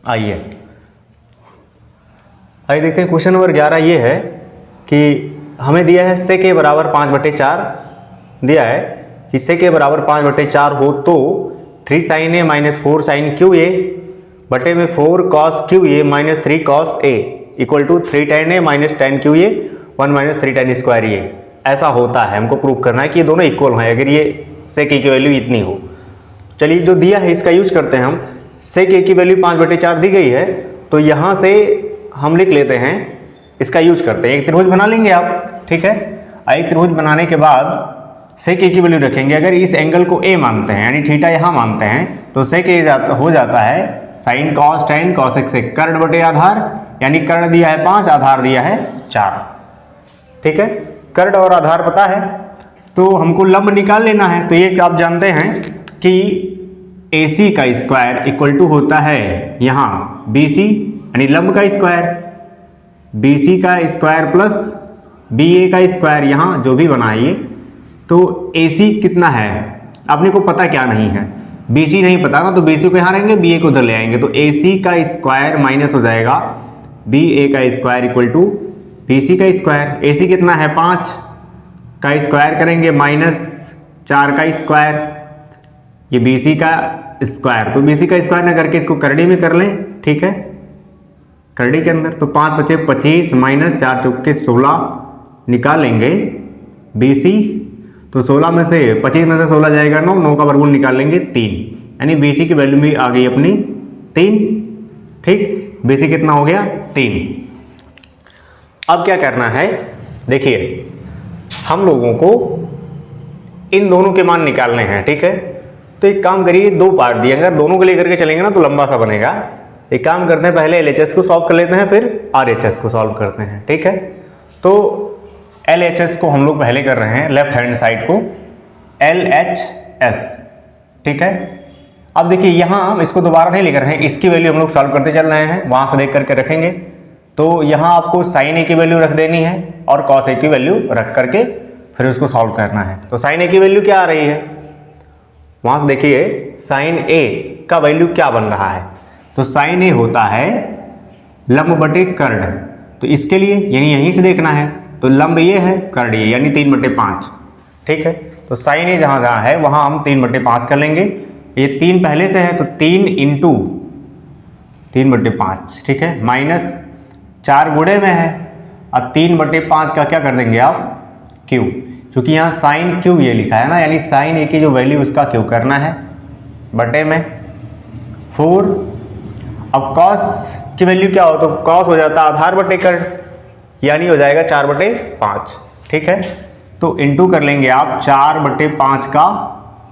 आइए देखते हैं क्वेश्चन नंबर 11 ये है कि हमें दिया है सेक ए बराबर 5/4 दिया है कि सेक ए बराबर 5/4 हो तो 3 sin a minus 4 sin cube a बटे में 4 cos cube a minus 3 cos a equal to 3 tan a minus tan cube a 1 minus 3 tan square a. ऐसा होता है, हमको प्रूव करना है कि ये दोनों इक्वल हैं अगर ये सेक ए की वैल्यू इतनी हो। चलिए जो दिया है इसका यूज करते हैं हम। सेक ए की वैल्यू 5/4 दी गई है तो यहाँ से हम लिख लेते हैं, इसका यूज करते हैं। एक त्रिभुज बना लेंगे आप, ठीक है। एक त्रिभुज बनाने के बाद सेक ए की वैल्यू रखेंगे। अगर इस एंगल को ए मानते हैं यानी थीटा यहाँ मानते हैं तो सेक ए हो जाता है sine cos tan cos x सेक कर्ण बटे आधार, यानी कर्ण दिया है 5, आधार दिया है 4, ठीक है। कर्ण और आधार पता है तो हमको लंब निकाल लेना है। तो ये आप जानते हैं कि AC का स्क्वायर इक्वल टू होता है यहाँ BC यानी लंब का स्क्वायर, BC का स्क्वायर प्लस BA का स्क्वायर, यहाँ जो भी बनाइए। तो AC कितना है अपने को पता क्या नहीं है, BC नहीं पता ना, तो BC को यहाँ रहेंगे, BA को उधर ले आएंगे। तो AC का स्क्वायर माइनस हो जाएगा BA का स्क्वायर इक्वल टू BC का स्क्वायर। AC कितना है 5 का स्क्वायर करेंगे माइनस 4 का स्क्वायर, ये BC का स्क्वायर। तो BC का स्क्वायर ना करके इसको करड़ी में कर लें, ठीक है, करड़ी के अंदर। तो 5 बचे 25 माइनस 4 चौके 16 निकालेंगे BC। तो 16 में से 25 में से 16 जाएगा 9, 9 का वर्गमूल निकाल लेंगे 3, यानी BC की वैल्यू भी आ गई अपनी 3, ठीक। BC कितना हो गया 3। अब क्या करना है, देखिए हम लोगों को इन दोनों के मान निकालने हैं, ठीक है। तो एक काम करिए, 2 पार्ट दिए, अगर दोनों को लेकर के चलेंगे ना तो लंबा सा बनेगा। एक काम करते हैं, पहले LHS को सॉल्व कर लेते हैं, फिर RHS को सॉल्व करते हैं, ठीक है। तो LHS को हम लोग पहले कर रहे हैं, लेफ्ट हैंड साइड को LHS, ठीक है। अब देखिए यहाँ हम इसको दोबारा नहीं लेकर रहे हैं, इसकी वैल्यू हम लोग सॉल्व करते चल रहे हैं, वहां से देख करके रखेंगे। तो यहाँ आपको साइन ए की वैल्यू रख देनी है और कॉस ए की वैल्यू रख करके फिर उसको सॉल्व करना है। तो साइन ए की वैल्यू क्या आ रही है, वहां से देखिए साइन ए का वैल्यू क्या बन रहा है। तो साइन ए होता है लंब बटे कर्ण, तो इसके लिए यानी यहीं से देखना है, तो लंब ये है, कर्ण ये, यानी 3/5, ठीक है। तो साइन ए जहां जहां है वहां हम 3/5 कर लेंगे। ये 3 पहले से है तो 3 इंटू 3/5, ठीक है, माइनस 4 गुणे में है, अब 3/5 का क्या कर देंगे आप क्यू, क्योंकि यहाँ साइन क्यू ये लिखा है ना, यानी साइन ए की जो वैल्यू उसका क्यू करना है बटे में 4। अब कॉस की वैल्यू क्या हो, तो कॉस हो जाता है आधार बटे कर्ण, यानी हो जाएगा 4/5, ठीक है। तो इंटू कर लेंगे आप 4/5 का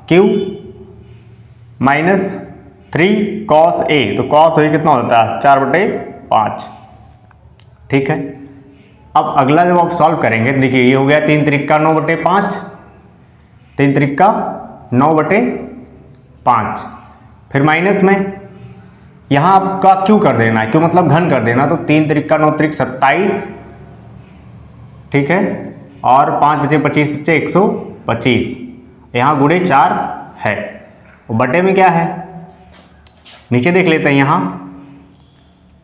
क्यू माइनस 3 cos a, तो cos a कितना होता है 4/5, ठीक है। अब अगला जब आप सॉल्व करेंगे, देखिए ये हो गया 3 त्रिका 9/5, 3 त्रिका 9/5, फिर माइनस में यहाँ आपका क्यू कर देना है, क्यू मतलब घन कर देना। तो 3 त्रिका 9 त्रिक 27, ठीक है, और 5 बचे 25 बचे 125, यहाँ गुणे 4 है, बटे में क्या है नीचे देख लेते हैं यहाँ।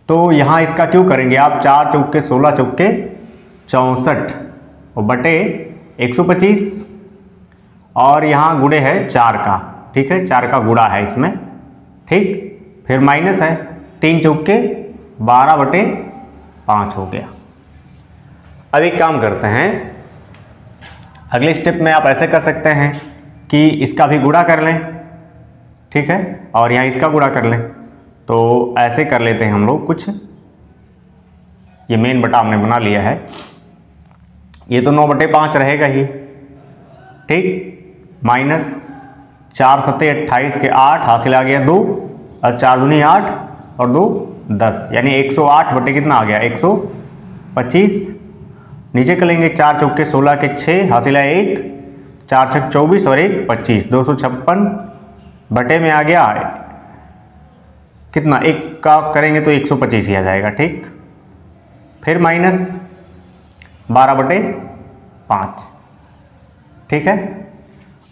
तो यहाँ इसका क्यों करेंगे आप, 4 चौके 16 चौके 64 और बटे 125, और यहाँ गुणे है 4 का, ठीक है, 4 का गुणा है इसमें, ठीक। फिर माइनस है 3 चौके 12/5 हो गया। अब एक काम करते हैं, अगले स्टेप में आप ऐसे कर सकते हैं कि इसका भी गुणा कर लें, ठीक है, और यहाँ इसका गुणा कर लें। तो ऐसे कर लेते हैं हम लोग कुछ, ये मेन बटा हमने बना लिया है, ये तो 9/5 रहेगा ही, ठीक, माइनस 4 7 28 के 8 हासिल आ गया 2, और 4 दूनी 8 और 2 10, यानी 108 बटे कितना आ गया 125। नीचे कर लेंगे 4 चौके 16 के 6 हासिल है 1, 4 6 24 और 1 25, 256 बटे में आ गया कितना, 1 का करेंगे तो 125 ही आ जाएगा, ठीक। फिर माइनस 12/5, ठीक है।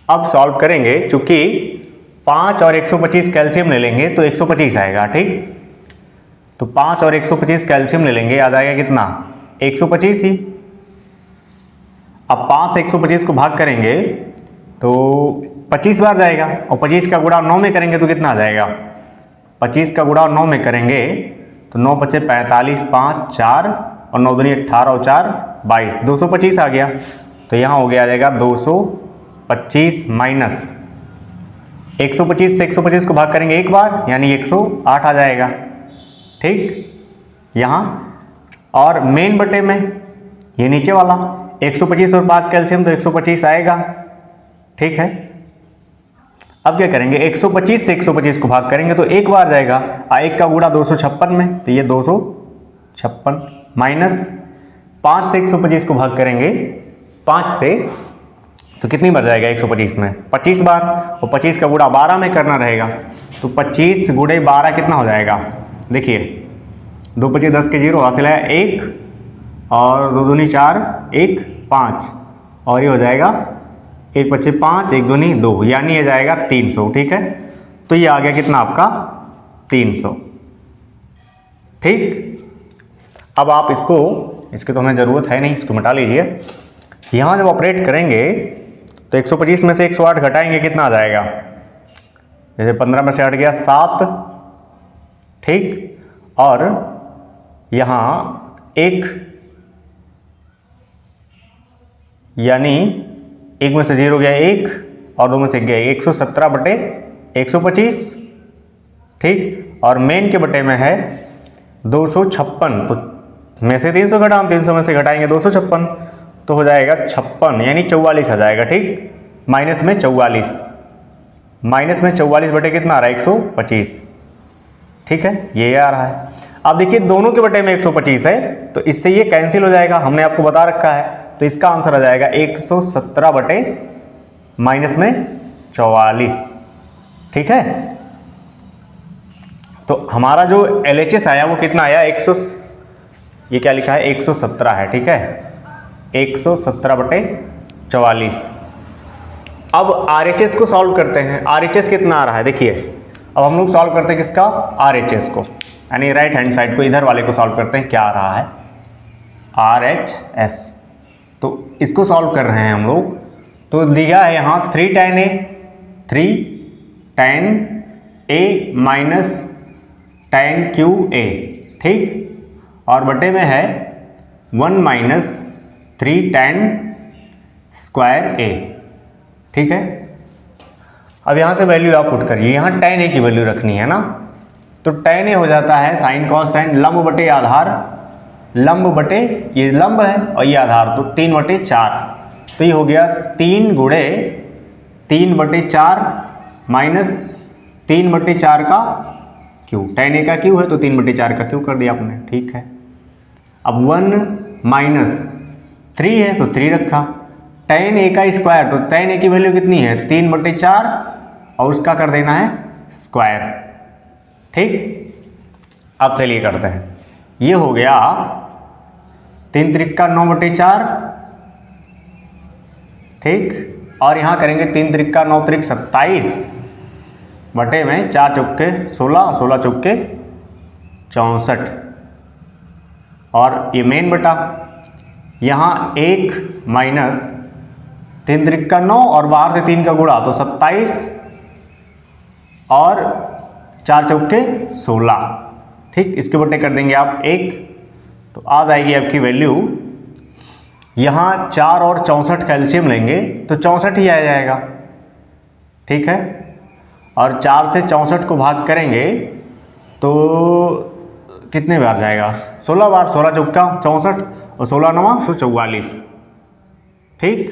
अब सॉल्व करेंगे, चूंकि 5 और 125 कैल्शियम ले लेंगे तो 125 आएगा, ठीक। तो 5 और 125 कैल्शियम ले लेंगे, आ जाएगा कितना 125 ही। अब 5 से 125 को भाग करेंगे तो 25 बार जाएगा, और 25 का गुणा 9 में करेंगे तो कितना आ जाएगा, 25 का गुणा 9 में करेंगे तो 9 पचे 45, 5 4 और 9 दूनी 18 और 4 22, 225 आ गया। तो यहाँ हो गया आ जाएगा 225 माइनस 125 से 125 को भाग करेंगे एक बार, यानी 108 आ जाएगा। ठीक, यहाँ और मेन बटे में ये नीचे वाला 125 और 5 कैल्शियम तो 125 आएगा। ठीक है, अब क्या करेंगे, 125 से 125 को भाग करेंगे तो एक बार जाएगा, एक का गुणा 256 में तो ये 256 माइनस 5 से 125 को भाग करेंगे 5 से तो कितनी बार जाएगा 125 में 25 बार, और 25 का गुणा 12 में करना रहेगा तो 25 गुणे 12 कितना हो जाएगा, देखिए 2 25 10 के 0 हासिल है 1 और 2 दूनी 4 1 5 और ये हो जाएगा 1 25 5 1 दूनी 2, यानी ये जाएगा 300। ठीक है, तो ये आ गया कितना आपका 300। ठीक, अब आप इसकी तो हमें ज़रूरत है नहीं, इसको मिटा लीजिए। यहाँ जब ऑपरेट करेंगे तो 125 में से 108 घटाएंगे कितना आ जाएगा, जैसे 15 में से हट गया 7। ठीक, और यहाँ 1 यानी 1 में से 0 गया 1 और 2 में से गया 117 बटे 125। ठीक, और मेन के बटे में है 256, तो में से 300 घटाओ, 300 में से घटाएंगे 256 तो हो जाएगा 56 यानी 44 आ जाएगा। ठीक, माइनस में 44, माइनस में 44 बटे कितना आ रहा है 125। ठीक है, ये आ रहा है। अब देखिए दोनों के बटे में 125 है तो इससे ये कैंसिल हो जाएगा, हमने आपको बता रखा है, तो इसका आंसर आ जाएगा 117 बटे माइनस में 44। ठीक है, तो हमारा जो LHS आया वो कितना आया, ये क्या लिखा है 117 है। ठीक है, 117 बटे 44। अब RHS को सॉल्व करते हैं, RHS कितना आ रहा है देखिए। अब हम लोग सॉल्व करते हैं किसका, RHS को, यानी राइट हैंड साइड को, इधर वाले को सॉल्व करते हैं, क्या आ रहा है RHS। तो इसको सॉल्व कर रहे हैं हम लोग, तो दिया है यहाँ 3 tan A, 3 tan A minus tan QA। ठीक, और बटे में है 1 माइनस 3 tan स्क्वायर A। ठीक है, अब यहाँ से वैल्यू आप पुट करिए, यहाँ tan A की वैल्यू रखनी है ना, तो tan A हो जाता है साइन कॉस tan लंब बटे आधार, लंब बटे ये लंब है और ये आधार, तो 3 बटे 4, तो ये हो गया 3 गुणे 3 बटे 4 माइनस 3 बटे 4 का क्यू, tan A का क्यू है तो 3 बटे 4 का क्यू कर दिया आपने। ठीक है, अब 1 माइनस 3 है तो 3 रखा, tan A का स्क्वायर, तो tan A की वैल्यू कितनी है 3 बटे 4 और उसका कर देना है स्क्वायर। ठीक, अब चलिए करते हैं, ये हो गया 3 त्रिक का 9 बटे 4। ठीक, और यहाँ करेंगे 3 त्रिक का 9 त्रिक 27 बटे में 4 चौके 16, 16 चौके 64, और ये मेन बटा यहाँ 1 माइनस 3 त्रिक का 9 और बाहर से 3 का गुणा तो 27 और 4 चौके 16। ठीक, इसके बटे कर देंगे आप 1 तो आ जाएगी आपकी वैल्यू, यहाँ 4 और 64 कैल्शियम लेंगे तो 64 ही आ जाएगा। ठीक है, और 4 से 64 को भाग करेंगे तो कितने बार जाएगा 16 बार, 16 चौका 64 और 16 9 144। ठीक,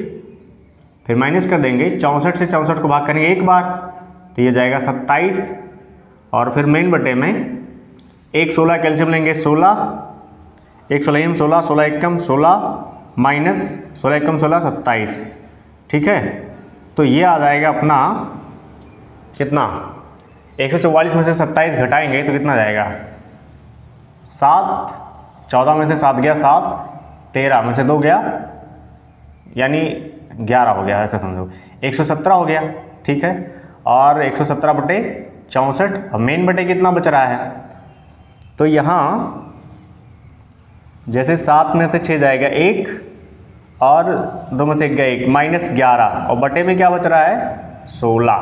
फिर माइनस कर देंगे, 64 से 64 को भाग करेंगे एक बार तो ये जाएगा 27, और फिर मेन बटे में 1 16 कैल्शियम लेंगे 16, 1 16 16, 16 एकम 16 माइनस 16 एकम 16 27। ठीक है, तो ये आ जाएगा अपना कितना 144 में से 27 घटाएंगे तो कितना जाएगा 7, 14 में से 7 गया 7, 13 में से 2 गया यानी 11 हो गया, ऐसा समझो 117 हो गया। ठीक है, और 117 बटे 64, अब मेन बटे कितना बच रहा है तो यहाँ जैसे 7 में से 6 जाएगा 1 और 2 में से 1 गया 1, -11 और बटे में क्या बच रहा है 16।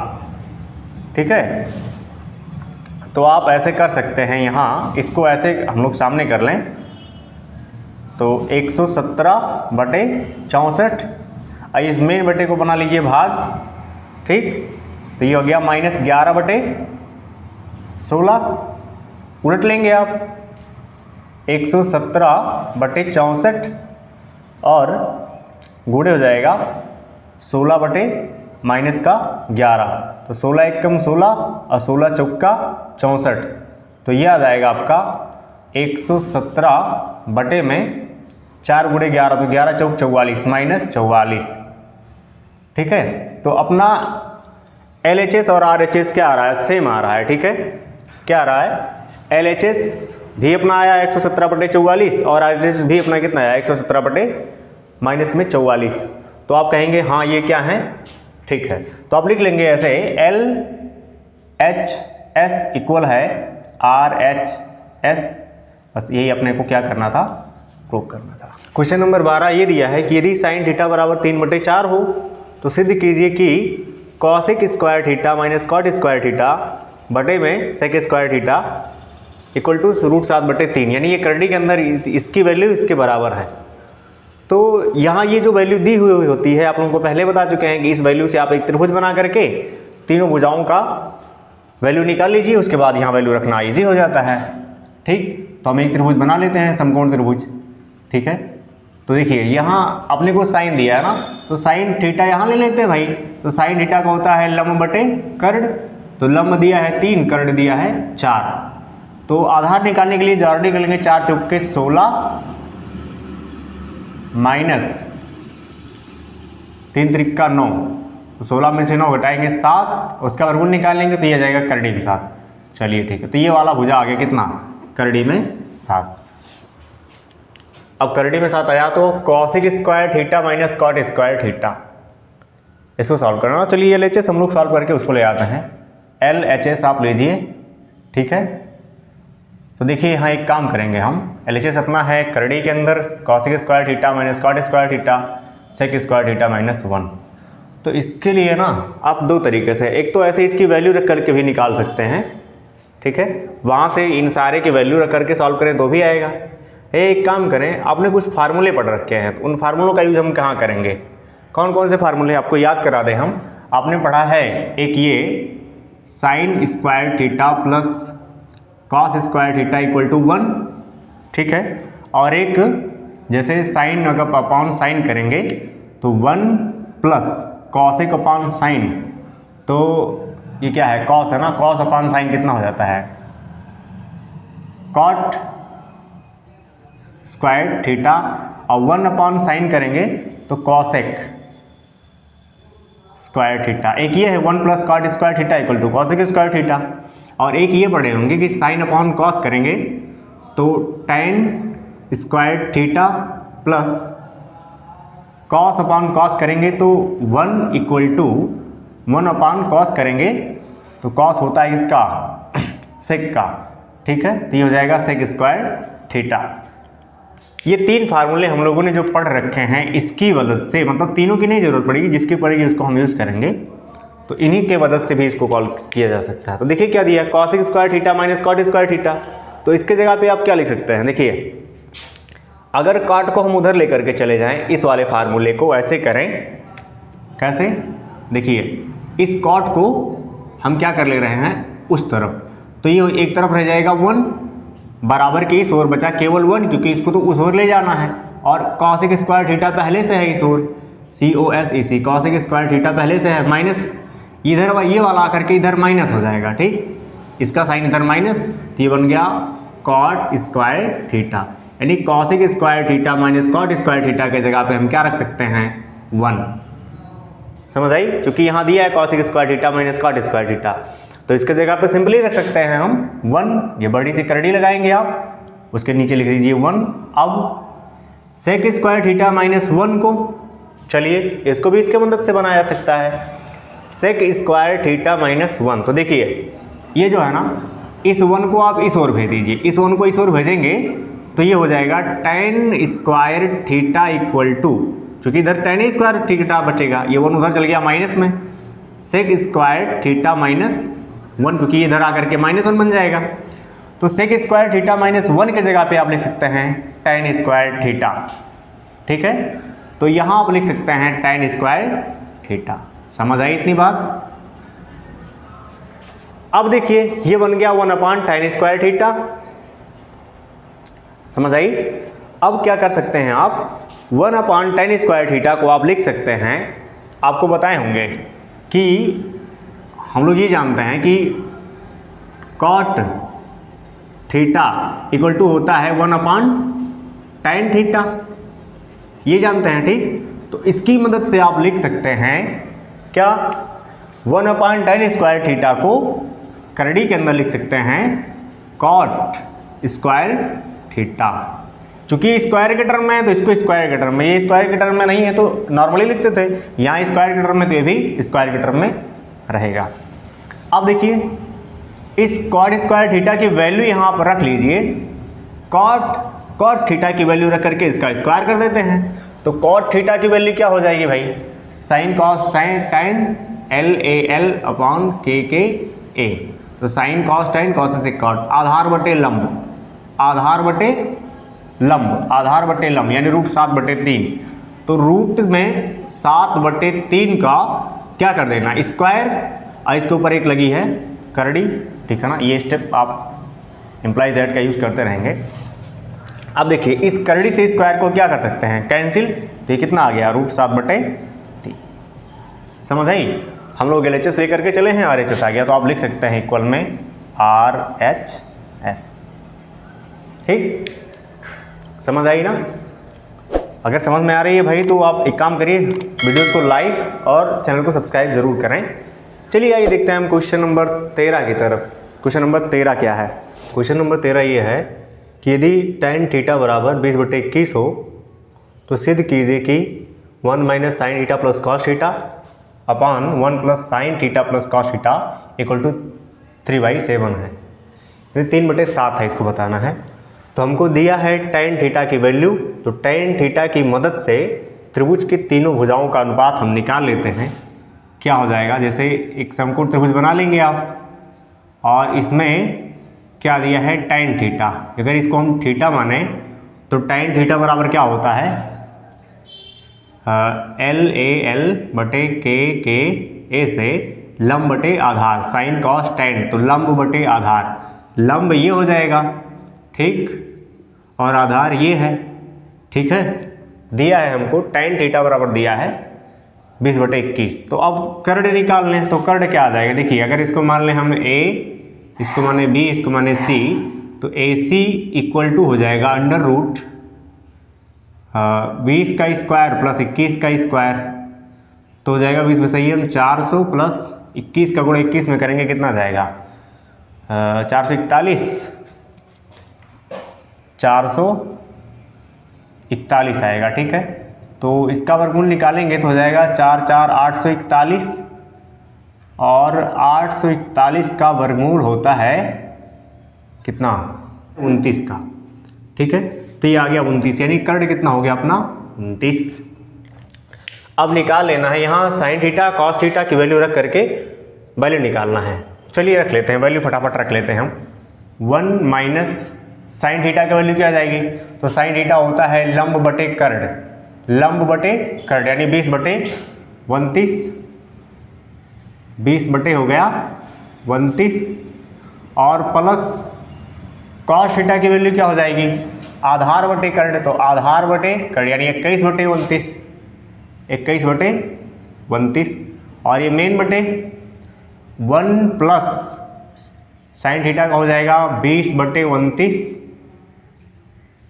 ठीक है, तो आप ऐसे कर सकते हैं, यहाँ इसको ऐसे हम लोग सामने कर लें तो 117/64। इस मेन बटे को बना लीजिए भाग। ठीक, तो ये हो गया -11/16। उलट लेंगे आप 117/64 और गुणे हो जाएगा 16/-11, तो 16 एकम 16 और 16 चौका 64, तो यह आ जाएगा आपका 117 में 4 × 11, तो 11 चौक 44 -44। ठीक है, तो अपना LHS और RHS क्या आ रहा है, सेम आ रहा है। ठीक है, क्या आ रहा है, LHS भी अपना आया 117/44 और RHS भी अपना कितना आया 117/-44। तो आप कहेंगे हाँ ये क्या है, ठीक है, तो आप लिख लेंगे ऐसे LHS इक्वल है RHS। बस यही अपने को क्या करना था, प्रूव करना था। क्वेश्चन नंबर 12 ये दिया है कि यदि साइन थीटा बराबर 3/4 हो तो सिद्ध कीजिए कि cosec square theta minus cot square theta बटे में sec square theta equal to √7/3, यानी ये करड़ी के अंदर इसकी वैल्यू इसके बराबर है। तो यहाँ ये जो वैल्यू दी हुई होती है, आप लोगों को पहले बता चुके हैं कि इस वैल्यू से आप एक त्रिभुज बना करके तीनों भुजाओं का वैल्यू निकाल लीजिए, उसके बाद यहाँ वैल्यू रखना इजी हो जाता है। ठीक, तो हम एक त्रिभुज बना लेते हैं, समकोण त्रिभुज। ठीक है, तो देखिए यहाँ अपने को साइन दिया है ना, तो साइन थीटा यहाँ ले लेते हैं भाई। तो साइन थीटा का होता है लंब बटे कर्ण, तो लंब दिया है 3, कर्ण दिया है 4। तो आधार निकालने के लिए जोड़ निकालेंगे, 4 चौके 16 माइनस 3 त्रिका 9, तो 16 में से 9 घटाएंगे 7, उसका वर्गमूल निकालेंगे तो ये जाएगा करड़ी में 7। चलिए ठीक है, तो ये वाला भुजा आ गया कितना, करड़ी में 7। अब करड़ी में 7 आया तो cosec square theta minus cot square theta, इसको सॉल्व करना। चलिए LHS हम लोग सॉल्व करके उसको ले आते हैं। LHS आप लीजिए। ठीक है, तो देखिए यहाँ एक काम करेंगे हम, LHS अपना है करड़ी के अंदर cosec square theta minus cot square theta sec square theta -1। तो इसके लिए ना आप दो तरीके से, एक तो ऐसे इसकी वैल्यू रख करके भी निकाल सकते हैं। ठीक है, वहाँ से इन सारे की वैल्यू रख करके सॉल्व करें तो भी आएगा। एक काम करें, आपने कुछ फार्मूले पढ़ रखे हैं, तो उन फार्मूलों का यूज हम कहाँ करेंगे, कौन कौन से फार्मूले आपको याद करा दें हम। आपने पढ़ा है एक ये sine square theta plus cos square theta equal to 1। ठीक है, और एक जैसे साइन अगर अपॉन साइन करेंगे तो 1 प्लस कॉसिक अपॉन साइन, तो ये क्या है, कॉस है ना, कॉस अपॉन साइन कितना हो जाता है, कॉट स्क्वायर थीटा, और 1 अपॉन साइन करेंगे तो कॉसेक स्क्वायर थीटा। एक ये है 1 plus cot square theta equal to cosec square theta, और एक ये पढ़े होंगे कि साइन अपॉन कॉस करेंगे तो tan square theta plus cos upon cos करेंगे तो 1 इक्वल टू 1 अपॉन कॉस करेंगे तो कॉस होता है इसका सेक का। ठीक है, तो ये हो जाएगा सेक स्क्वायर थीटा। ये 3 फार्मूले हम लोगों ने जो पढ़ रखे हैं, इसकी मदद से, मतलब तीनों की नहीं जरूरत पड़ेगी, जिसकी पड़ेगी उसको हम यूज़ करेंगे, तो इन्हीं के मदद से भी इसको कॉल किया जा सकता है। तो देखिए क्या दिया, cosec square theta minus cot square theta, तो इसके जगह पे आप क्या लिख सकते हैं, देखिए अगर कॉट को हम उधर लेकर के चले जाएं, इस वाले फार्मूले को ऐसे करें, कैसे, देखिए इस कॉट को हम क्या कर ले रहे हैं उस तरफ, तो ये एक तरफ रह जाएगा 1, बराबर के इस ओर बचा केवल 1, क्योंकि इसको तो उस ओर ले जाना है, और कॉसिक स्क्वायर थीटा पहले से है इस ओर, COSEC कॉसिक स्क्वायर थीटा पहले से है, माइनस इधर ये वाला आकर के इधर माइनस हो जाएगा। ठीक, इसका साइन इधर माइनस, तो ये बन गया कॉट स्क्वायर थीटा, यानी cosec square theta minus cot square theta के जगह पे हम क्या रख सकते हैं 1। समझ आई, क्योंकि यहाँ दिया है cosec square theta minus cot square theta, तो इसके जगह पे सिंपली रख सकते हैं हम 1। ये बड़ी सी करड़ी लगाएंगे आप, उसके नीचे लिख दीजिए 1। अब सेक स्क्वायर थीटा -1 को, चलिए इसको भी इसके मदद से बनाया जा सकता है, सेक स्क्वायर थीटा -1। तो देखिए ये जो है ना, इस 1 को आप इस ओर भेज दीजिए, इस 1 को इस ओर भेजेंगे तो ये हो जाएगा tan square theta equal to, चूंकि इधर tan स्क्वायर थीटा बचेगा, ये 1 उधर चल गया माइनस में, सेक स्क्वायर थीटा माइनस 1, क्योंकि इधर आकर के -1 बन जाएगा। तो सेक स्क्वायर थीटा -1 के जगह पे आप लिख सकते हैं tan स्क्वायर थीटा। ठीक है, तो यहाँ आप लिख सकते हैं tan स्क्वायर थीटा। समझ आई इतनी बात? अब देखिए ये बन गया 1/tan स्क्वायर थीटा। समझ आई? अब क्या कर सकते हैं आप, 1/tan स्क्वायर थीटा को आप लिख सकते हैं, आपको बताए होंगे कि हम लोग ये जानते हैं कि cot थीटा इक्वल टू होता है 1/tan थीटा, ये जानते हैं। ठीक, तो इसकी मदद से आप लिख सकते हैं क्या, 1/tan स्क्वायर थीटा को करड़ी के अंदर लिख सकते हैं cot स्क्वायर थीटा। चूंकि स्क्वायर के टर्म में है तो इसको स्क्वायर के टर्म में, ये स्क्वायर के टर्म में नहीं है तो नॉर्मली लिखते थे, यहाँ स्क्वायर के टर्म में तो ये भी स्क्वायर के टर्म में रहेगा। अब देखिए इस cot स्क्वायर थीटा की वैल्यू यहाँ पर रख लीजिए, cot थीटा की वैल्यू रख करके इसका स्क्वायर कर देते हैं। तो cot थीटा की वैल्यू क्या हो जाएगी भाई, sine cos tan LAL upon KKA। तो साइन कॉस tan कॉस से cot, आधार बटे लंब, आधार बटे लंब, आधार बटे लंब यानी √7/3। तो रूट में 7/3 का क्या कर देना, स्क्वायर, और इसके ऊपर एक लगी है करड़ी। ठीक है ना, ये स्टेप आप इम्प्लाइज दैट का यूज करते रहेंगे। अब देखिए इस करड़ी से स्क्वायर को क्या कर सकते हैं, कैंसिल, तो ये कितना आ गया √7/3। समझ आई? हम लोग LHS लेकर के चले हैं, RHS आ गया, तो आप लिख सकते हैं इक्वल में RHS। ठीक, समझ आई ना? अगर समझ में आ रही है भाई तो आप एक काम करिए, वीडियोस को लाइक और चैनल को सब्सक्राइब जरूर करें। चलिए आइए देखते हैं हम क्वेश्चन नंबर 13 की तरफ। क्वेश्चन नंबर 13 क्या है? क्वेश्चन नंबर 13 ये है कि यदि tan थीटा बराबर 20/21 हो तो सिद्ध कीजिए कि 1 - sin theta plus cos theta upon 1 + sin theta plus cos theta equal to 3/7 है। यानी 3/7 है, इसको बताना है। तो हमको दिया है tan थीटा की वैल्यू, तो tan थीटा की मदद से त्रिभुज की तीनों भुजाओं का अनुपात हम निकाल लेते हैं। क्या हो जाएगा, जैसे एक समकोण त्रिभुज बना लेंगे आप, और इसमें क्या दिया है tan थीटा, अगर इसको हम थीटा माने तो tan थीटा बराबर क्या होता है, LAL/KKA से लंब बटे आधार, साइन कॉस tan, तो लंब बटे आधार, लंब ये हो जाएगा, ठीक, और आधार ये है। ठीक है, दिया है हमको tan थीटा बराबर दिया है 20/21। तो अब कर्ड निकाल लें, तो कर्ड क्या आ जाएगा, देखिए अगर इसको मान लें हम A, इसको माने B, इसको माने C, तो AC इक्वल टू हो जाएगा √ 20 का स्क्वायर प्लस 21 का स्क्वायर, तो हो जाएगा 20 में सही हम 400 प्लस 21 का गुणा 21 में करेंगे कितना जाएगा, 441 आएगा। ठीक है, तो इसका वर्गमूल निकालेंगे तो हो जाएगा 4 4 841, और 841 का वर्गमूल होता है कितना, 29 का। ठीक है, तो ये आ गया 29, यानी कर्ड कितना हो गया अपना 29। अब निकाल लेना है यहाँ साइन थीटा कॉस थीटा की वैल्यू रख करके वैल्यू निकालना है। चलिए रख लेते हैं वैल्यू, फटाफट रख लेते हैं हम। 1 - साइन थीटा की वैल्यू क्या आ जाएगी, तो साइन थीटा होता है लंब बटे कर्ड, लंब बटे कर्ड यानी 20/29, 20 बटे हो गया 29, और प्लस कॉस थीटा की वैल्यू क्या हो जाएगी, आधार बटे कर्ड, तो आधार बटे कर्ड यानी 21/29, 21/29, और ये मेन बटे 1 प्लस साइन थीटा का हो जाएगा 20/29।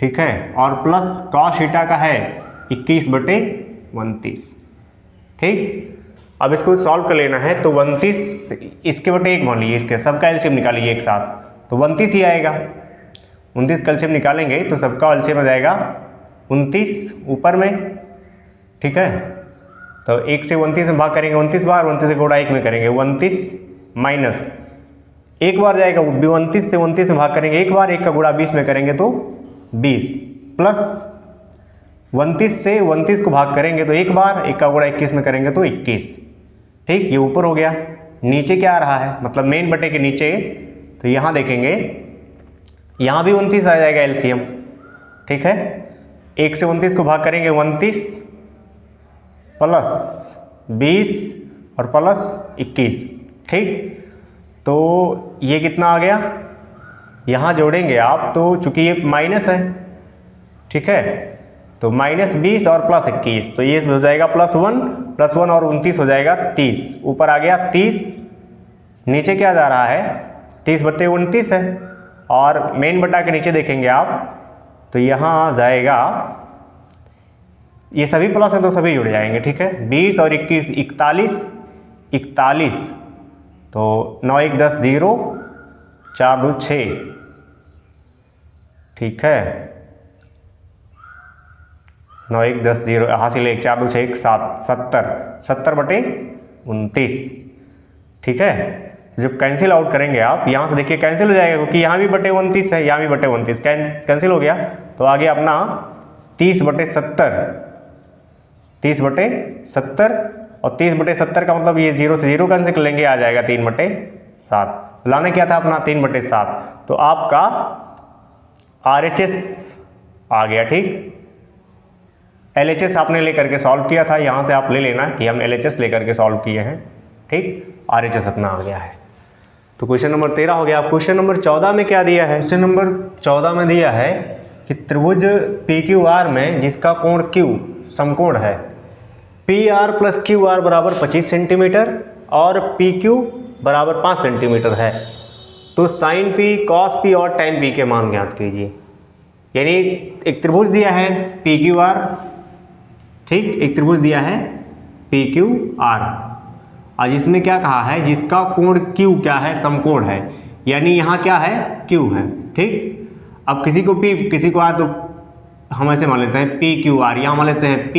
ठीक है, और प्लस कॉस थीटा का है 21/29। ठीक, अब इसको सॉल्व कर लेना है, तो 29 इसके बटे 1 मान लीजिए, इसके सबका एलसीएम निकालिए एक साथ, तो 29 ही आएगा। 29 का एलसीएम निकालेंगे तो सबका एलसीएम आ जाएगा 29 ऊपर में। ठीक है, तो 1 से 29 में भाग करेंगे, 29 बार, 29 से गुणा 1 में करेंगे, 29 माइनस एक बार जाएगा वो 29 से 29 में भाग करेंगे एक बार, 1 का गुणा 20 में करेंगे तो 20, प्लस 29 से 29 को भाग करेंगे तो एक बार, 1 का गुणा 21 में करेंगे तो 21। ठीक, ये ऊपर हो गया। नीचे क्या आ रहा है, मतलब मेन बटे के नीचे, तो यहाँ देखेंगे यहाँ भी 29 आ जाएगा एलसीएम। ठीक है, 1 से 29 को भाग करेंगे 29 प्लस 20 और प्लस 21। ठीक, तो ये कितना आ गया, यहाँ जोड़ेंगे आप तो चूंकि ये माइनस है, ठीक है, तो -20 और प्लस 21, तो ये हो जाएगा +1 और 29 हो जाएगा 30। ऊपर आ गया 30, नीचे क्या जा रहा है 30/29 है, और मेन बटा के नीचे देखेंगे आप तो यहाँ जाएगा, ये सभी प्लस हैं तो सभी जुड़ जाएंगे। ठीक है, 20 और 21 41, तो 9 1 10 0 4 2 6। ठीक है, 9 1 10 0 हासिल 1 4 2 6 1 7 70/29। ठीक है, जब कैंसिल आउट करेंगे आप यहाँ से देखिए कैंसिल हो जाएगा, क्योंकि यहाँ भी /29 है, यहाँ भी /29 कैंसिल हो गया, तो आगे अपना 30/70 और 30/70 का मतलब ये 0 से 0 कैंसिल कर लेंगे, आ जाएगा 3/7। लाना क्या था अपना 3/7, तो आपका RHS आ गया। ठीक, LHS आपने लेकर के सॉल्व किया था, यहाँ से आप ले लेना कि हम LHS लेकर के सॉल्व किए हैं। ठीक, RHS अपना आ गया है। तो क्वेश्चन नंबर 13 हो गया। अब क्वेश्चन नंबर 14 में क्या दिया है, क्वेश्चन नंबर 14 में दिया है कि त्रिभुज PQR में जिसका कोण Q समकोण है, PR + QR = 25 सेंटीमीटर और PQ = 5 सेंटीमीटर है, तो sin P, cos P और tan P के मान ज्ञात कीजिए। यानी एक त्रिभुज दिया है PQR, ठीक, एक त्रिभुज दिया है PQR, और इसमें क्या कहा है, जिसका कोण Q क्या है, समकोण है, यानी यहाँ क्या है Q है। ठीक, अब किसी को P किसी को R, तो हम ऐसे मान लेते हैं PQR, यहाँ मान लेते हैं P,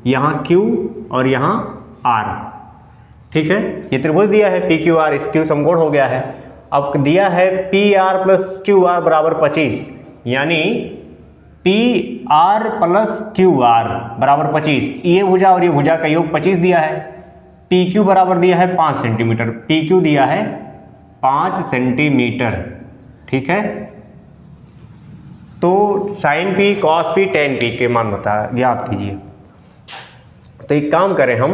यहाँ Q और यहाँ R। ठीक है, ये त्रिभुज दिया है PQR, इस Q समकोण हो गया है। अब दिया है PR + QR = 25, यानी PR + QR = 25, ये भुजा और ये भुजा का योग 25 दिया है। PQ बराबर दिया है 5 सेंटीमीटर, PQ दिया है 5 सेंटीमीटर। ठीक है, तो sin P, cos P, tan P के मान बता ज्ञात कीजिए। तो एक काम करें, हम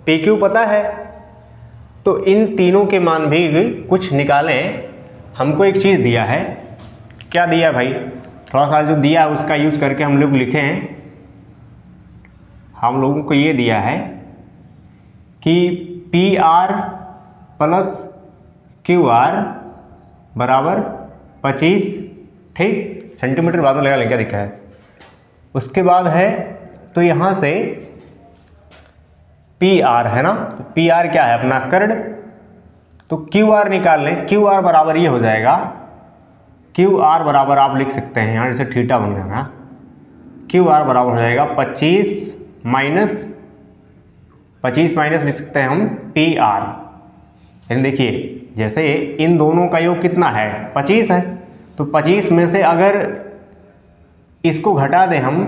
PQ पता है तो इन तीनों के मान भी कुछ निकालें। हमको एक चीज़ दिया है, क्या दिया भाई, थोड़ा सा जो दिया है उसका यूज़ करके हम लोग लिखें। हम लोगों को ये दिया है कि PR + QR = 25, ठीक, सेंटीमीटर बाद में लगा लें, क्या दिखा है। उसके बाद है तो यहाँ से PR है ना, तो PR क्या है अपना कर्ण, तो QR निकाल लें। QR बराबर ये हो जाएगा, QR बराबर आप लिख सकते हैं यहाँ, जैसे थीटा बन गया ना, QR बराबर हो जाएगा 25 माइनस लिख सकते हैं हम PR। यानी देखिए जैसे इन दोनों का योग कितना है 25 है, तो 25 में से अगर इसको घटा दें हम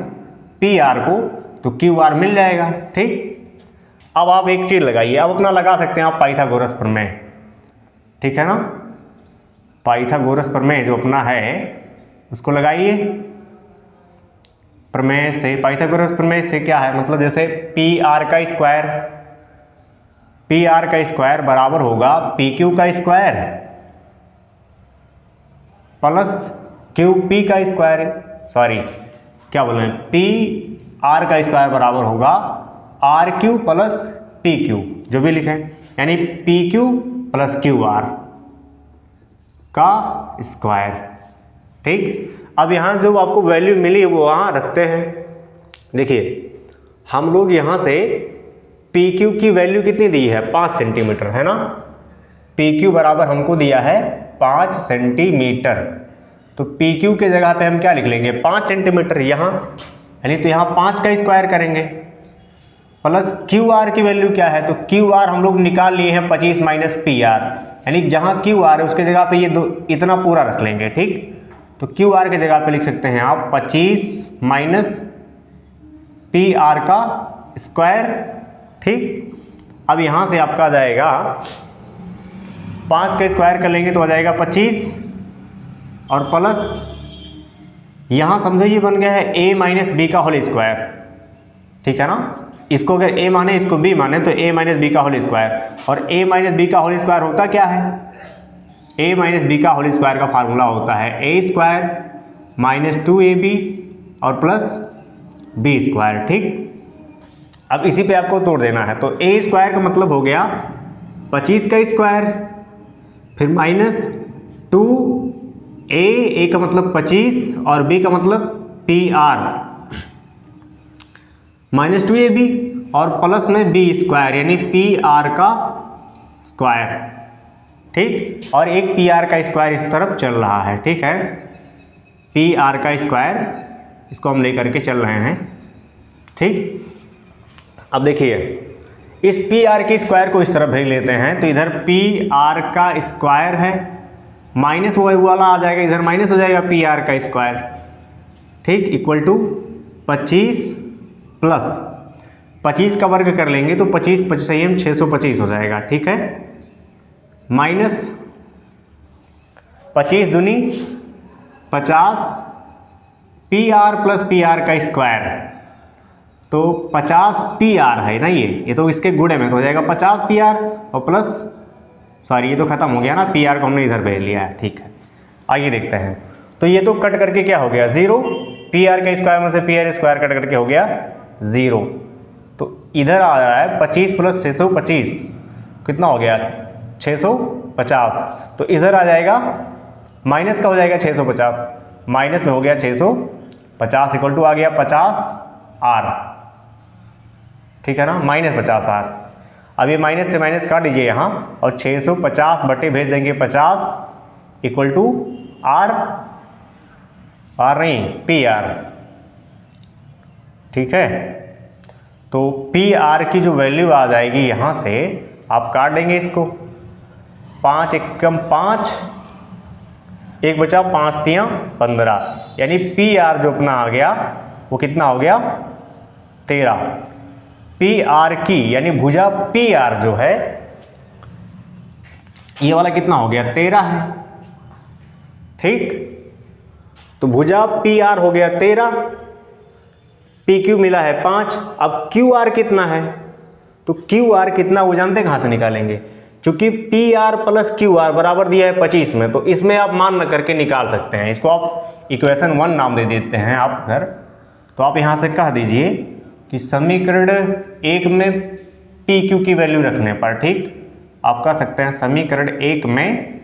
PR को तो QR मिल जाएगा। ठीक, अब आप एक चीज़ लगाइए, अब अपना लगा सकते हैं आप पाइथागोरस प्रमेय, ठीक है ना, पाइथागोरस प्रमेय जो अपना है उसको लगाइए। प्रमेय से, पाइथागोरस प्रमेय से क्या है, मतलब जैसे PR का स्क्वायर बराबर होगा PQ का स्क्वायर प्लस QP का स्क्वायर, सॉरी क्या बोल रहे हैं, PR का स्क्वायर बराबर होगा RQ + PQ, जो भी लिखें, यानी PQ + QR का स्क्वायर। ठीक, अब यहाँ जो आपको वैल्यू मिली वो वहाँ रखते हैं। देखिए हम लोग यहाँ से PQ की वैल्यू कितनी दी है 5 सेंटीमीटर है ना, PQ बराबर हमको दिया है 5 सेंटीमीटर, तो PQ के जगह पे हम क्या लिख लेंगे 5 सेंटीमीटर यहाँ, यानी तो यहाँ 5 का स्क्वायर करेंगे, प्लस क्यू आर की वैल्यू क्या है, तो क्यू आर हम लोग निकाल लिए हैं 25 माइनस पी आर, यानी जहां क्यू आर है उसके जगह पे ये इतना पूरा रख लेंगे। ठीक, तो क्यू आर के जगह पे लिख सकते हैं आप 25 माइनस पी आर का स्क्वायर। ठीक, अब यहां से आपका आ जाएगा 5 का स्क्वायर कर लेंगे तो आ जाएगा 25 और प्लस यहां समझो ये बन गया है a माइनस बी का होल स्क्वायर। ठीक है ना, इसको अगर a माने इसको b माने तो a माइनस बी का होल स्क्वायर, और a माइनस बी का होल स्क्वायर होता क्या है, a माइनस बी का होल स्क्वायर का फार्मूला होता है a स्क्वायर माइनस 2ab और प्लस b स्क्वायर। ठीक, अब इसी पे आपको तोड़ देना है, तो a स्क्वायर का मतलब हो गया 25 का स्क्वायर, फिर माइनस 2a का मतलब 25 और b का मतलब pr माइनस 2ab और प्लस में b स्क्वायर यानी pr का स्क्वायर। ठीक, और एक pr का स्क्वायर इस तरफ चल रहा है। ठीक है, pr का स्क्वायर इसको हम लेकर के चल रहे हैं। ठीक, अब देखिए इस pr के स्क्वायर को इस तरफ भेज लेते हैं, तो इधर pr का स्क्वायर है माइनस वो वाला आ जाएगा, इधर माइनस हो जाएगा pr का स्क्वायर। ठीक, इक्वल टू 25 प्लस 25 का वर्ग कर लेंगे तो 25 25 625 हो जाएगा। ठीक है, माइनस 25 दूनी 50 P R plus P R का स्क्वायर, तो 50 पी आर है ना, ये तो इसके गुणे में तो हो जाएगा 50 पी आर और प्लस सॉरी ये तो खत्म हो गया ना, पी आर को हमने इधर भेज लिया है। ठीक है, आइए देखते हैं, तो ये तो कट करके क्या हो गया 0, पी आर का स्क्वायर में से पी आर स्क्वायर कट करके हो गया 0, तो इधर आ रहा है 25 प्लस 625 कितना हो गया 650, तो इधर आ जाएगा माइनस का हो जाएगा 650, माइनस में हो गया 650 इक्वल टू आ गया 50 आर। ठीक है ना, माइनस 50 आर। अब ये माइनस से माइनस काट दीजिए यहाँ और 650 बटे भेज देंगे 50 इक्वल टू आर, आर नहीं पी आर। ठीक है, तो पी आर की जो वैल्यू आ जाएगी यहाँ से आप काट देंगे इसको, 5 एकम 5 एक बचा 5 तियाँ 15, यानी पी आर जो अपना आ गया वो कितना हो गया 13। पी आर की यानी भुजा पी आर जो है ये वाला कितना हो गया 13 है। ठीक, तो भुजा पी आर हो गया 13, पी क्यू मिला है 5। अब क्यू आर कितना है, तो क्यू आर कितना वो जानते हैं कहाँ से निकालेंगे, क्योंकि P R plus Q R बराबर दिया है 25 में, तो इसमें आप मान न करके निकाल सकते हैं। इसको आप इक्वेशन 1 नाम दे देते हैं आप घर, तो आप यहाँ से कह दीजिए कि समीकरण 1 में पी क्यू की वैल्यू रखने पर, ठीक, आप कह सकते हैं समीकरण 1 में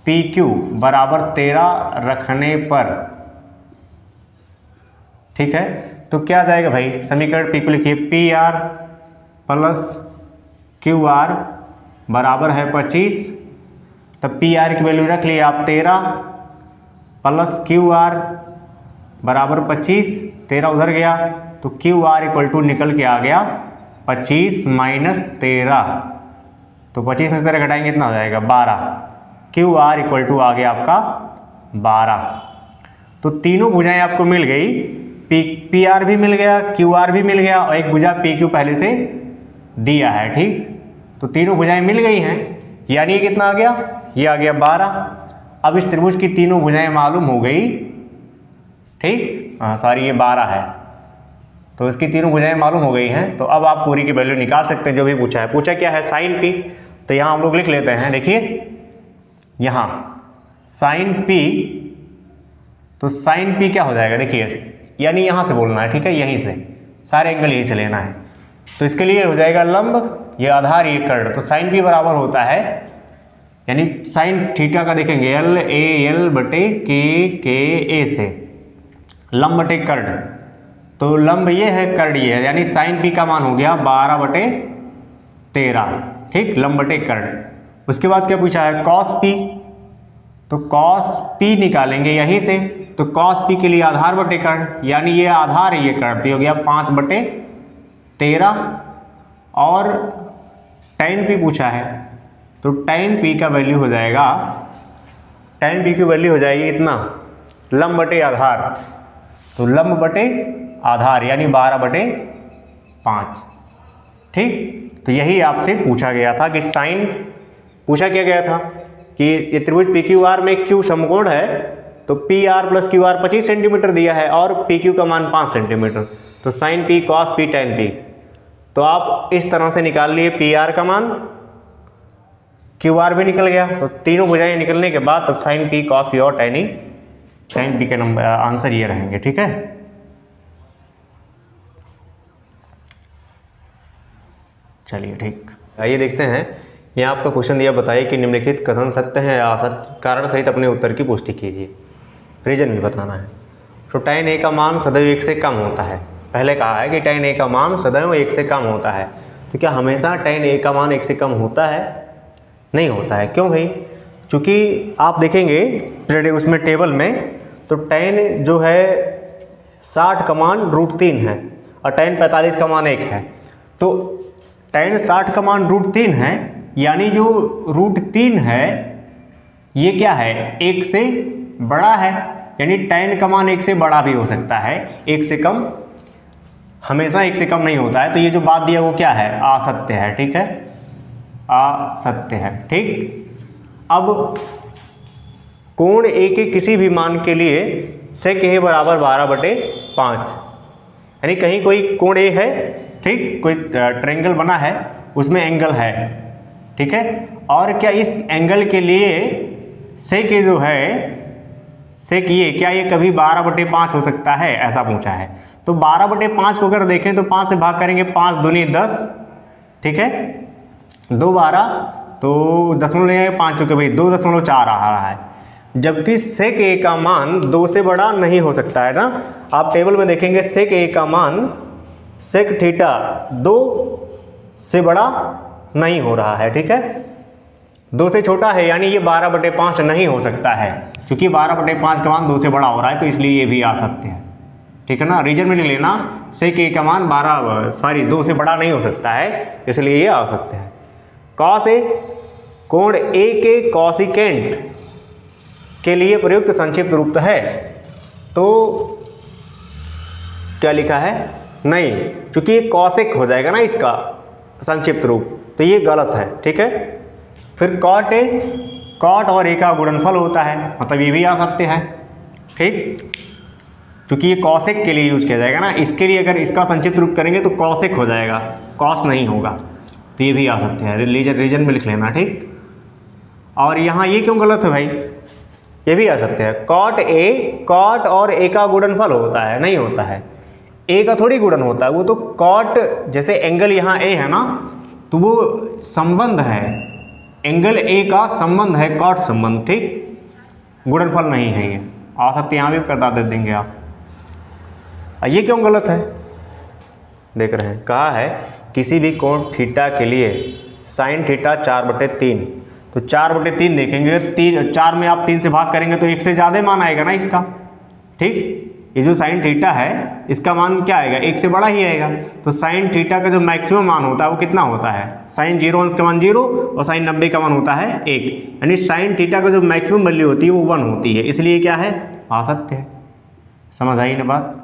पी क्यू बराबर 13 रखने पर। ठीक है, तो क्या आ जाएगा भाई, समीकरण पी क्यू लिखिए, P R plus Q R बराबर है 25, तब पी आर की वैल्यू रख लिए आप 13 प्लस क्यू आर बराबर 25, 13 उधर गया तो क्यू आर इक्वल टू निकल के आ गया 25 माइनस 13, तो 25 में 13 घटाएंगे इतना हो जाएगा 12, क्यू आर इक्वल टू आ गया आपका 12। तो तीनों भुजाएं आपको मिल गई, पी आर भी मिल गया, क्यू आर भी मिल गया और एक भुजा पी क्यू पहले से दिया है। ठीक, तो तीनों भुजाएं मिल गई हैं, यानी ये कितना आ गया, ये आ गया 12। अब इस त्रिभुज की तीनों भुजाएं मालूम हो गई। ठीक, सॉरी ये 12 है, तो इसकी तीनों भुजाएं मालूम हो गई हैं, तो अब आप पूरी की वैल्यू निकाल सकते हैं जो भी पूछा है। पूछा क्या है, साइन पी, तो यहाँ हम लोग लिख लेते हैं, देखिए यहाँ साइन पी, तो साइन पी क्या हो जाएगा, देखिए यानी यहाँ से बोलना है, ठीक है, यहीं से सारे एंगल यहीं से लेना है, तो इसके लिए हो जाएगा लंब, ये आधार, ये कर्ण, तो साइन पी बराबर होता है, यानी साइन थीटा का देखेंगे एल ए एल बटे के ए से, लंब बटे कर्ण, तो लंब ये है, कर्ण ये है, यानी साइन पी का मान हो गया 12 बटे 13। ठीक, लंब बटे कर्ण। उसके बाद क्या पूछा है, कॉस पी, तो कॉस पी निकालेंगे यहीं से, तो कॉस पी के लिए आधार बटे कर्ण, यानी ये आधार है ये कर्ण, तो हो गया 5 बटे 13 और tan p पूछा है, तो tan p का वैल्यू हो जाएगा, tan p की वैल्यू हो जाएगी इतना लंब बटे आधार, तो लंब बटे आधार यानी 12/5। ठीक, तो यही आपसे पूछा गया था कि साइन पूछा क्या गया था कि ये त्रिभुज पी क्यू आर में क्यू समकोण है, तो P R plus Q R 25 centimetre दिया है और पी क्यू का मान 5 सेंटीमीटर, तो sine P cos P tan P. तो आप इस तरह से निकाल लिए पी आर का मान, क्यू आर भी निकल गया, तो तीनों भुजाएं निकलने के बाद तब साइन पी कॉस पी और टैन पी के नंबर आंसर ये रहेंगे। ठीक है, चलिए ठीक, आइए देखते हैं। यहाँ आपका क्वेश्चन दिया, बताइए कि निम्नलिखित कथन सत्य है या असत्य, कारण सहित अपने उत्तर की पुष्टि कीजिए, रीजन भी बताना है। तो tan a का मान सदैव 1 से कम होता है, पहले कहा है कि tan a का मान सदैव 1 से कम होता है, तो क्या हमेशा tan a का मान 1 से कम होता है? नहीं होता है। क्यों भाई? चूँकि आप देखेंगे उसमें टेबल में, तो tan जो है 60 का मान √3 है और tan 45 का मान 1 है, तो tan 60 का मान √3 है, यानी जो √3 है ये क्या है, 1 से बड़ा है, यानी tan का मान 1 से बड़ा भी हो सकता है, 1 से कम हमेशा 1 से कम नहीं होता है। तो ये जो बात दिया वो क्या है, असत्य है। ठीक है, असत्य है। ठीक, अब कोण a के किसी भी मान के लिए sec a बराबर 12/5, यानी कहीं कोई कोण a है, ठीक, कोई ट्रायंगल बना है, उसमें एंगल है, ठीक है, और क्या इस एंगल के लिए sec a जो है, sec ये क्या ये कभी 12/5 हो सकता है, ऐसा पूछा है। तो 12/5 को अगर देखें तो 5 से भाग करेंगे, 5 दूनी 10, ठीक है, 2 12, तो 0.5 चुके भाई 2.4 आ रहा है, जबकि sec a का मान 2 से बड़ा नहीं हो सकता है ना। आप टेबल में देखेंगे sec a का मान sec थीटा 2 से बड़ा नहीं हो रहा है, ठीक है, 2 से छोटा है, यानी ये 12/5 नहीं हो सकता है, क्योंकि 12/5 का मान 2 से बड़ा हो रहा है, तो इसलिए ये भी आ सकते हैं। ठीक है ना, रीजन में लिख लेना, sec a का मान 2 से बड़ा नहीं हो सकता है, इसलिए ये आ सकते हैं। cos a कोण a के कॉसिकेंट के लिए प्रयुक्त संक्षिप्त रूप है, तो क्या लिखा है, नहीं, क्योंकि ये कॉसेक हो जाएगा ना इसका संक्षिप्त रूप, तो ये गलत है। ठीक है, फिर cot और a का गुणनफल होता है, मतलब ये भी आ सकते हैं। ठीक, क्योंकि ये कॉसेक के लिए यूज किया जाएगा ना, इसके लिए अगर इसका संक्षिप्त रूप करेंगे तो कॉसेक हो जाएगा, कॉस नहीं होगा, तो ये भी आ सकते हैं, रीजन में लिख लेना। ठीक, और यहाँ ये क्यों गलत है भाई, ये भी आ सकते हैं, cot और a का गुणनफल होता है, नहीं होता है, a का थोड़ी गुणन होता है, वो तो cot, जैसे एंगल यहाँ a है ना, तो वो संबंध है, एंगल a का संबंध है cot संबंध, ठीक, गुणनफल नहीं है, ये आ सकते, यहाँ भी बता दे देंगे आप। ये क्यों गलत है, देख रहे हैं, कहा है किसी भी कोण थीटा के लिए sin थीटा 4/3, तो 4/3 देखेंगे, 4 में आप 3 से भाग करेंगे तो 1 से ज़्यादा मान आएगा ना इसका। ठीक, ये जो sin थीटा है इसका मान क्या आएगा, 1 से बड़ा ही आएगा, तो sin थीटा का जो मैक्सिमम मान होता है वो कितना होता है, sin 0 अंश का मान 0 और sin 90 का मान होता है 1, यानी sin थीटा का जो मैक्सिमम वैल्यू होती है वो 1 होती है, इसलिए क्या है, आ सकते हैं। समझ आई ना बात।